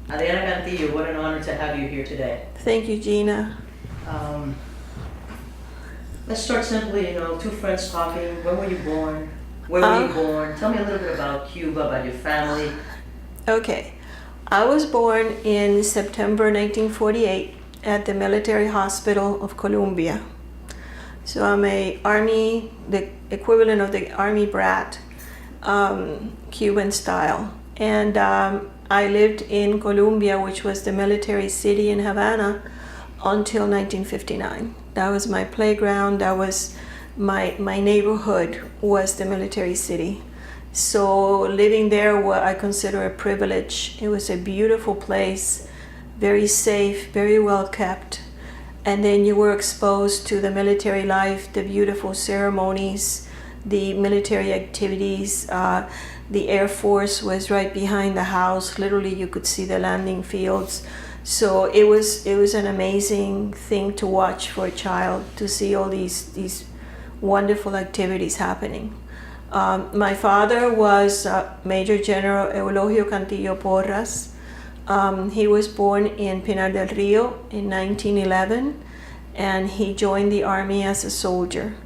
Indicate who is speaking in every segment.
Speaker 1: Adriana Cantillo, what an honor to have you here today.
Speaker 2: Thank you, Gina.
Speaker 1: Let's start simply, two friends talking. When were you born? Where were you born? Tell me a little bit about Cuba, about your family.
Speaker 2: Okay. I was born in September 1948 at the Military Hospital of Columbia. So I'm the equivalent of the Army Brat, Cuban style. And I lived in Columbia, which was the military city in Havana, until 1959. That was my playground. That was my neighborhood was the military city. So living there, what I consider a privilege. It was a beautiful place, very safe, very well kept. And then you were exposed to the military life, the beautiful ceremonies, the military activities. The Air Force was right behind the house. Literally, you could see the landing fields. So it was an amazing thing to watch for a child, to see all these wonderful activities happening. My father was Major General Eulogio Cantillo-Porras. He was born in Pinar del Rio in 1911, and he joined the army as a soldier.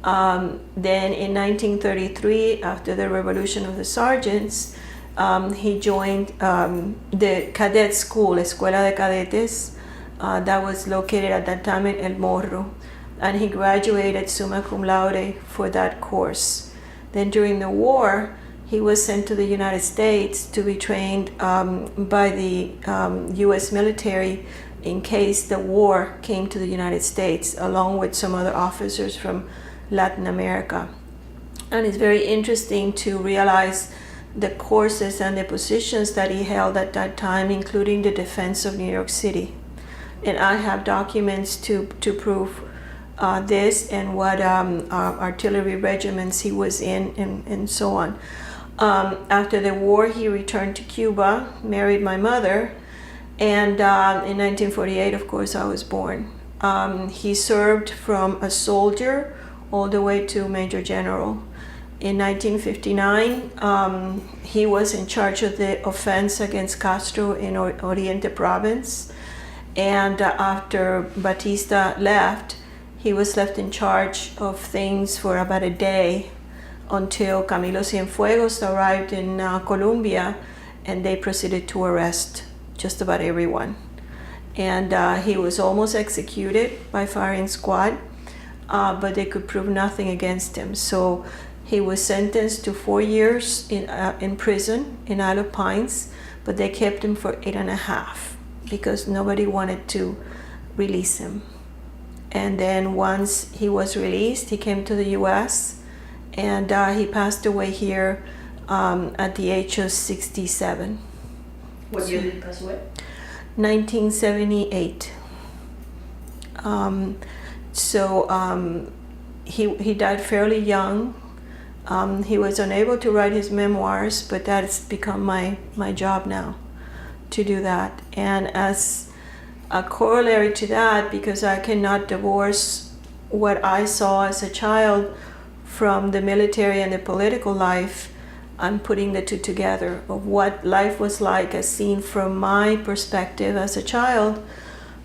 Speaker 2: Then in 1933, after the Revolution of the Sergeants, he joined the cadet school, Escuela de Cadetes, that was located at that time in El Morro, and he graduated summa cum laude for that course. Then during the war, he was sent to the United States to be trained by the U.S. military in case the war came to the United States, along with some other officers from Latin America. And it's very interesting to realize the courses and the positions that he held at that time, including the defense of New York City. And I have documents to prove this and what artillery regiments he was in and so on. After the war, he returned to Cuba, married my mother, and in 1948, of course, I was born. He served from a soldier all the way to Major General. In 1959, he was in charge of the offense against Castro in Oriente Province. And after Batista left, he was left in charge of things for about a day until Camilo Cienfuegos arrived in Colombia, and they proceeded to arrest just about everyone. And he was almost executed by firing squad, but they could prove nothing against him. So he was sentenced to 4 years in prison in Isle of Pines, but they kept him for 8.5 because nobody wanted to release him. And then once he was released, he came to the U.S., and he passed away here at the age of 67.
Speaker 1: What year did he pass away?
Speaker 2: 1978. He died fairly young. He was unable to write his memoirs, but that has become my job now, to do that. And as a corollary to that, because I cannot divorce what I saw as a child from the military and the political life, I'm putting the two together of what life was like as seen from my perspective as a child,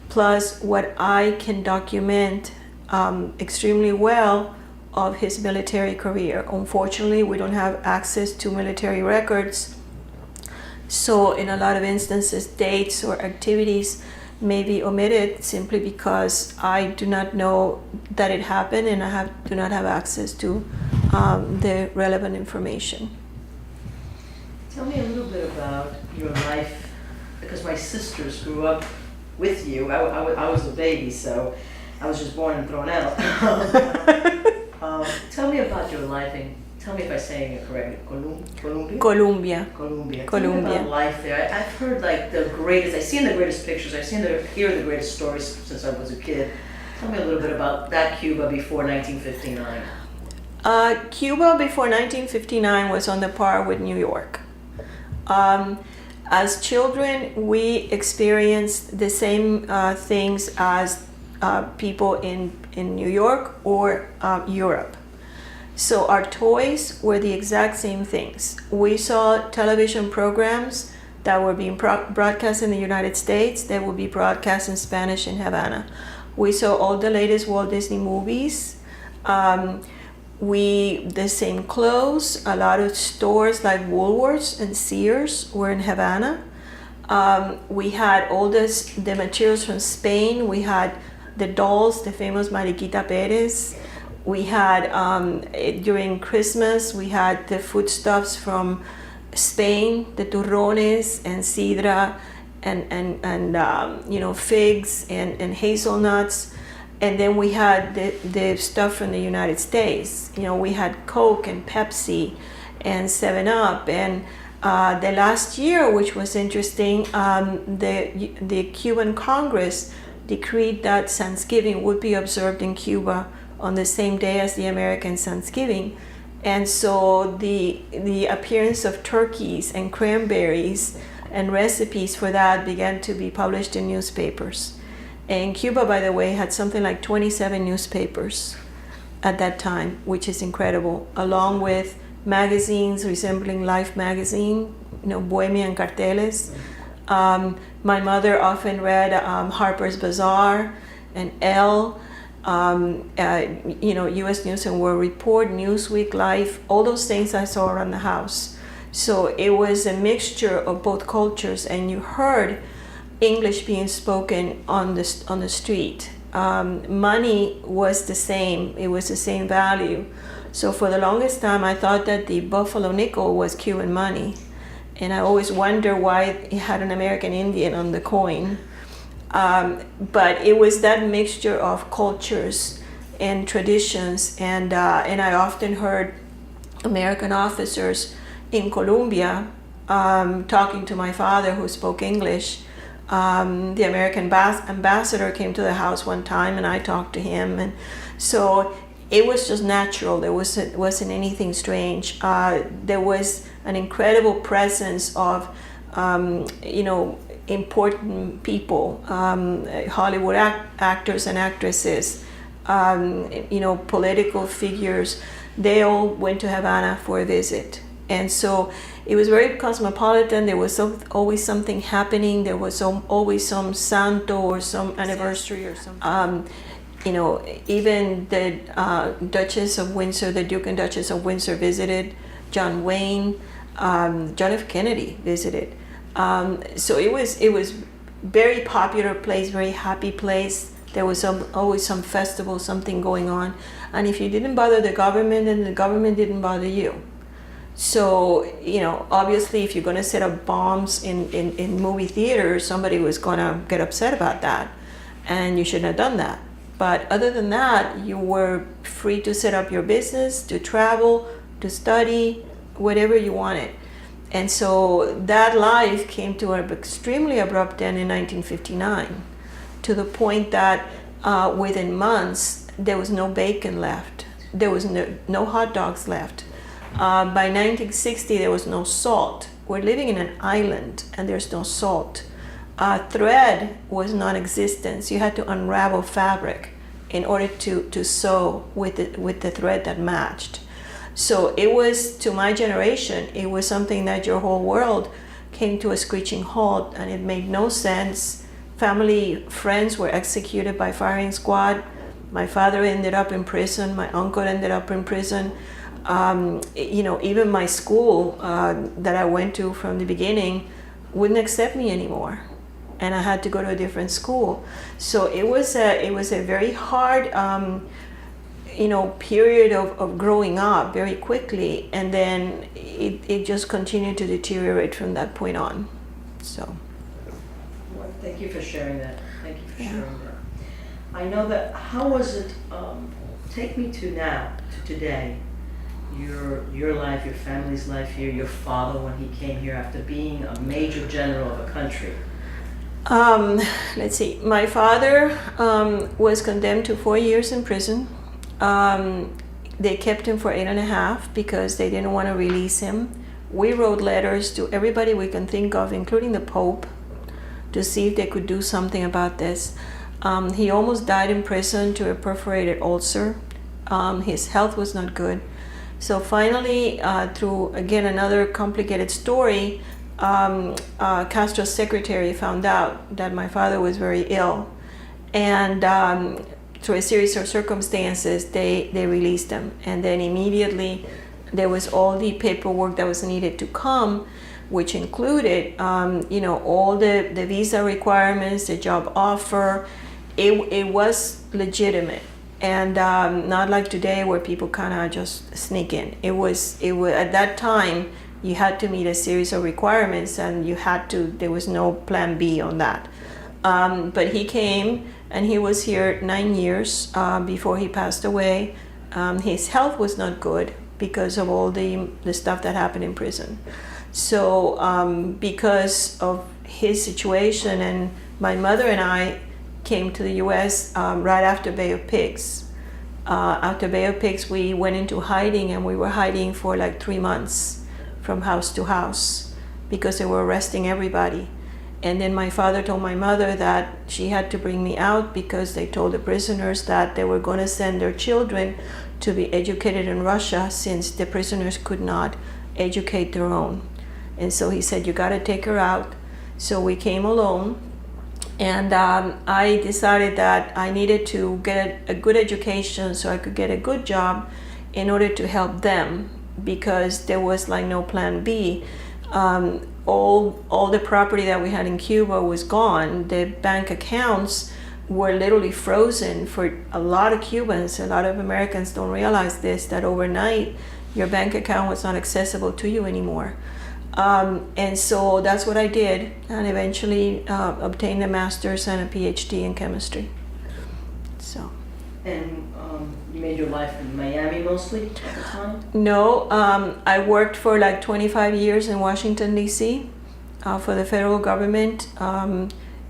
Speaker 2: plus what I can document extremely well of his military career. Unfortunately, we don't have access to military records, so in a lot of instances, dates or activities may be omitted simply because I do not know that it happened, and I do not have access to the relevant information.
Speaker 1: Tell me a little bit about your life, because my sisters grew up with you. I was a baby, so I was just born and thrown out. Tell me about your life, and tell me if I'm saying it correctly. Colombia?
Speaker 2: Colombia.
Speaker 1: Colombia. Tell me about life there. I've heard I've seen the greatest pictures, hear the greatest stories since I was a kid. Tell me a little bit about that Cuba before 1959.
Speaker 2: Cuba before 1959 was on the par with New York. As children, we experienced the same things as people in New York or Europe. So our toys were the exact same things. We saw television programs that were being broadcast in the United States. They would be broadcast in Spanish in Havana. We saw all the latest Walt Disney movies. The same clothes. A lot of stores like Woolworths and Sears were in Havana. We had all the materials from Spain. We had the dolls, the famous Mariquita Perez. We had, during Christmas, we had the foodstuffs from Spain, the turrones and sidra and figs and hazelnuts. And then we had the stuff from the United States. We had Coke and Pepsi and 7-Up. And the last year, which was interesting, the Cuban Congress decreed that Thanksgiving would be observed in Cuba on the same day as the American Thanksgiving. And so the appearance of turkeys and cranberries and recipes for that began to be published in newspapers. And Cuba, by the way, had something like 27 newspapers at that time, which is incredible, along with magazines resembling Life magazine, Bohemian Carteles. My mother often read Harper's Bazaar and Elle, U.S. News and World Report, Newsweek, Life, all those things I saw around the house. So it was a mixture of both cultures, and you heard English being spoken on the street. Money was the same; it was the same value. So for the longest time, I thought that the Buffalo nickel was Cuban money, and I always wonder why it had an American Indian on the coin. But it was that mixture of cultures and traditions, and I often heard American officers in Colombia talking to my father, who spoke English. The American ambassador came to the house one time, and I talked to him, and so it was just natural. There wasn't anything strange. There was an incredible presence of, important people, Hollywood actors and actresses, political figures. They all went to Havana for a visit. And so it was very cosmopolitan. There was always something happening. There was always some santo or some anniversary or something. Even the Duchess of Windsor, the Duke and Duchess of Windsor visited. John Wayne, John F. Kennedy visited. So it was very popular place, very happy place. There was always some festival, something going on. And if you didn't bother the government, then the government didn't bother you. So, obviously if you're going to set up bombs in movie theaters, somebody was going to get upset about that. And you shouldn't have done that. But other than that, you were free to set up your business, to travel, to study, whatever you wanted. And so that life came to an extremely abrupt end in 1959, to the point that within months, there was no bacon left. There was no hot dogs left. By 1960, there was no salt. We're living in an island, and there's no salt. Thread was non-existent. You had to unravel fabric in order to sew with the thread that matched. So it was, to my generation, it was something that your whole world came to a screeching halt, and it made no sense. Family, friends were executed by firing squad. My father ended up in prison. My uncle ended up in prison. Even my school that I went to from the beginning wouldn't accept me anymore, and I had to go to a different school. So it was a very hard period of growing up very quickly, and then it just continued to deteriorate from that point on. So
Speaker 1: well, thank you for sharing that. Thank you for sharing that. I know that. How was it? Take me to now, to today. Your life, your family's life here, your father when he came here after being a major general of a country.
Speaker 2: Let's see. My father was condemned to 4 years in prison. They kept him for 8.5 because they didn't want to release him. We wrote letters to everybody we can think of, including the Pope, to see if they could do something about this. He almost died in prison to a perforated ulcer. His health was not good. So finally, through, again, another complicated story, Castro's secretary found out that my father was very ill, and through a series of circumstances, they released him. And then immediately there was all the paperwork that was needed to come, which included, all the visa requirements, the job offer. It was legitimate, and not like today where people kind of just sneak in. It was at that time you had to meet a series of requirements, and there was no plan B on that. But he came, and he was here 9 years before he passed away. His health was not good because of all the stuff that happened in prison. So because of his situation, and my mother and I came to the U.S. Right after Bay of Pigs. After Bay of Pigs, we went into hiding, and we were hiding for like 3 months from house to house because they were arresting everybody. And then my father told my mother that she had to bring me out because they told the prisoners that they were going to send their children to be educated in Russia, since the prisoners could not educate their own. And so he said, you got to take her out. So we came alone, and I decided that I needed to get a good education so I could get a good job in order to help them, because there was like no plan B. All the property that we had in Cuba was gone. The bank accounts were literally frozen for a lot of Cubans. A lot of Americans don't realize this, that overnight your bank account was not accessible to you anymore. And so that's what I did, and eventually obtained a master's and a PhD in chemistry. So.
Speaker 1: And you made your life in Miami mostly at the time?
Speaker 2: No, I worked for like 25 years in Washington, D.C. For the federal government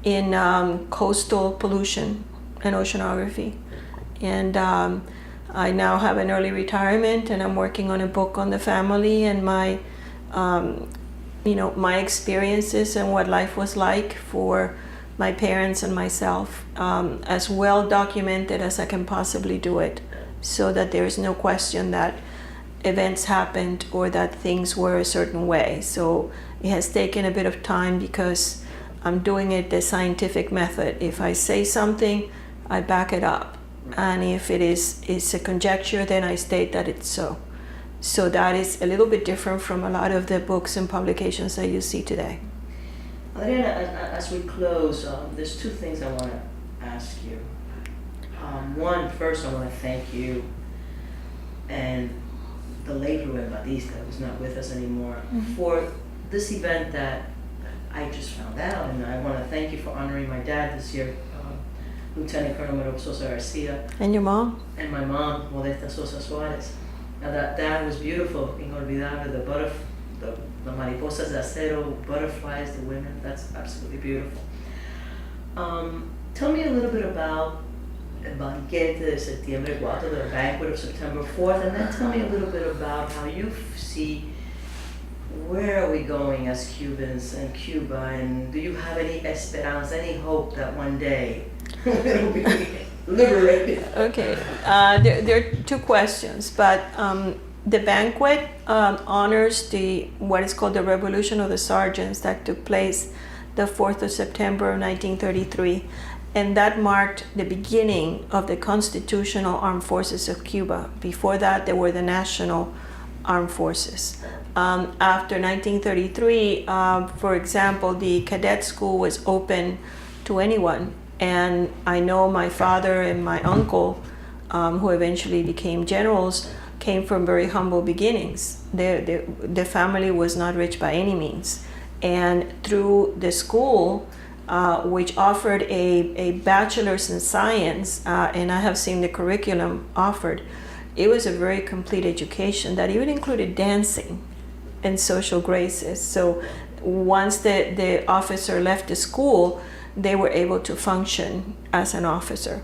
Speaker 2: in coastal pollution and oceanography. And I now have an early retirement, and I'm working on a book on the family and my experiences and what life was like for my parents and myself, as well documented as I can possibly do it, so that there is no question that events happened or that things were a certain way. So it has taken a bit of time because I'm doing it the scientific method. If I say something, I back it up. And if it's a conjecture, then I state that it's so. So that is a little bit different from a lot of the books and publications that you see today.
Speaker 1: Adriana, as we close, there's two things I want to ask you. One, first, I want to thank you and the late Ruben Batista, who's not with us anymore, for this event that I just found out. And I want to thank you for honoring my dad this year, Lieutenant Colonel Sosa-Garcia.
Speaker 2: And your mom?
Speaker 1: And my mom, Modesta Sosa Suarez. Now that was beautiful, inolvidable, the mariposas de acero, butterflies, the women, that's absolutely beautiful. Tell me a little bit about El Banquete de Septiembre 4, the banquet of September 4th, and then tell me a little bit about how you see where are we going as Cubans and Cuba, and do you have any esperanza, any hope that one day it'll be liberated?
Speaker 2: Okay, there are two questions, but the banquet honors what is called the Revolution of the Sergeants that took place the 4th of September of 1933, and that marked the beginning of the constitutional armed forces of Cuba. Before that, there were the national armed forces. After 1933, for example, the cadet school was open to anyone, and I know my father and my uncle, who eventually became generals, came from very humble beginnings. The family was not rich by any means. And through the school, which offered a bachelor's in science, and I have seen the curriculum offered, it was a very complete education that even included dancing and social graces. So once the officer left the school, they were able to function as an officer.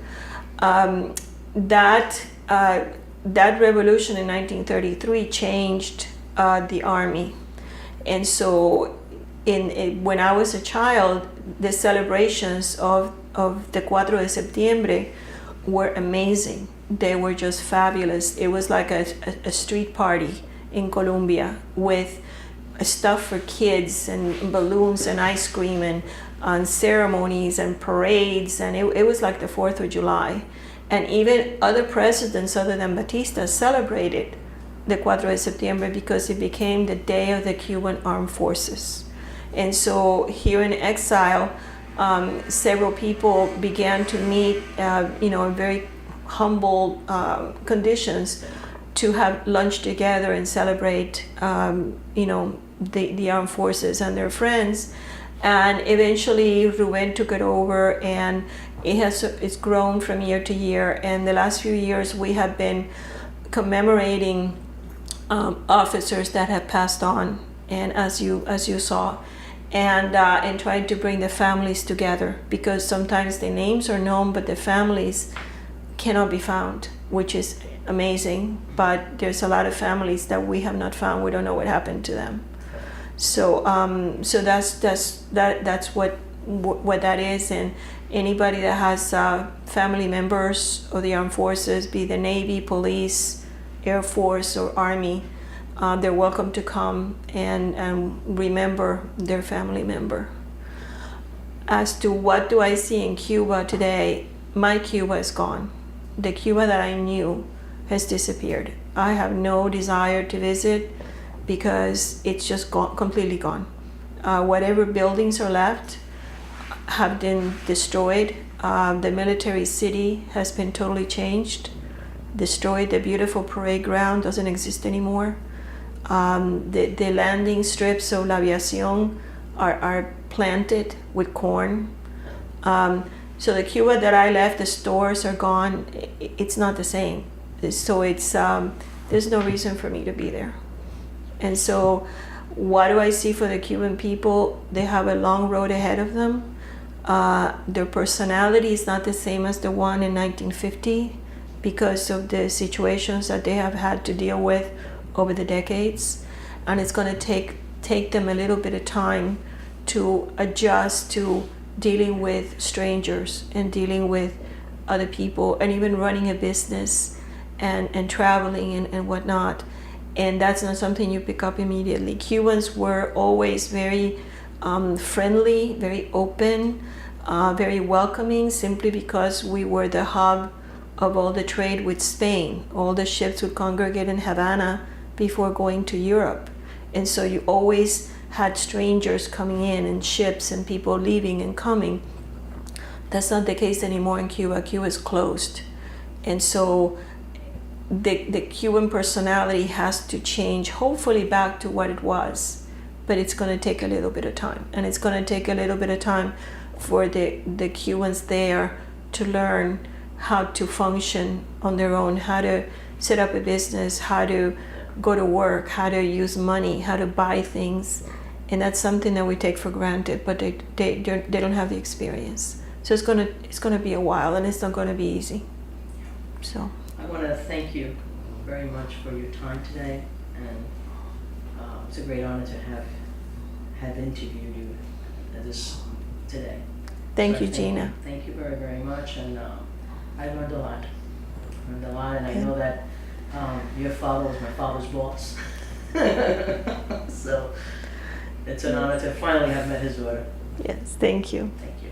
Speaker 2: That revolution in 1933 changed the army. And so when I was a child, the celebrations of the 4 de Septiembre were amazing. They were just fabulous. It was like a street party in Colombia with stuff for kids and balloons and ice cream and ceremonies and parades, and it was like the 4th of July. And even other presidents other than Batista celebrated the 4 de Septiembre because it became the day of the Cuban Armed Forces. And so here in exile, several people began to meet, in very humble conditions to have lunch together and celebrate, the armed forces and their friends. And eventually Ruben took it over, and it's grown from year to year. And the last few years we have been commemorating officers that have passed on, and as you saw, and trying to bring the families together, because sometimes the names are known but the families cannot be found, which is amazing. But there's a lot of families that we have not found. We don't know what happened to them. So that's what that is. And anybody that has family members of the armed forces, be the Navy, police, Air Force, or Army, they're welcome to come and remember their family member. As to what do I see in Cuba today, my Cuba is gone. The Cuba that I knew has disappeared. I have no desire to visit because it's just gone, completely gone. Whatever buildings are left have been destroyed. The military city has been totally changed, destroyed. The beautiful parade ground doesn't exist anymore. The landing strips of La Aviación are planted with corn. So the Cuba that I left, the stores are gone. It's not the same. So there's no reason for me to be there. And so what do I see for the Cuban people? They have a long road ahead of them. Their personality is not the same as the one in 1950 because of the situations that they have had to deal with over the decades. And it's going to take them a little bit of time to adjust to dealing with strangers and dealing with other people and even running a business and traveling and whatnot. And that's not something you pick up immediately. Cubans were always very friendly, very open, very welcoming, simply because we were the hub of all the trade with Spain. All the ships would congregate in Havana before going to Europe. And so you always had strangers coming in and ships and people leaving and coming. That's not the case anymore in Cuba. Cuba is closed. And so the Cuban personality has to change, hopefully back to what it was, but it's going to take a little bit of time. And it's going to take a little bit of time for the Cubans there to learn how to function on their own, how to set up a business, how to go to work, how to use money, how to buy things. And that's something that we take for granted, but they don't have the experience. So it's gonna be a while, and it's not gonna be easy. So
Speaker 1: I want to thank you very much for your time today, and it's a great honor to have interviewed you today.
Speaker 2: thank you, Gina.
Speaker 1: Thank you very, very much, and I learned a lot. And I know that your father was my father's boss, so it's an honor to finally have met his daughter.
Speaker 2: Yes, thank you.
Speaker 1: Thank you.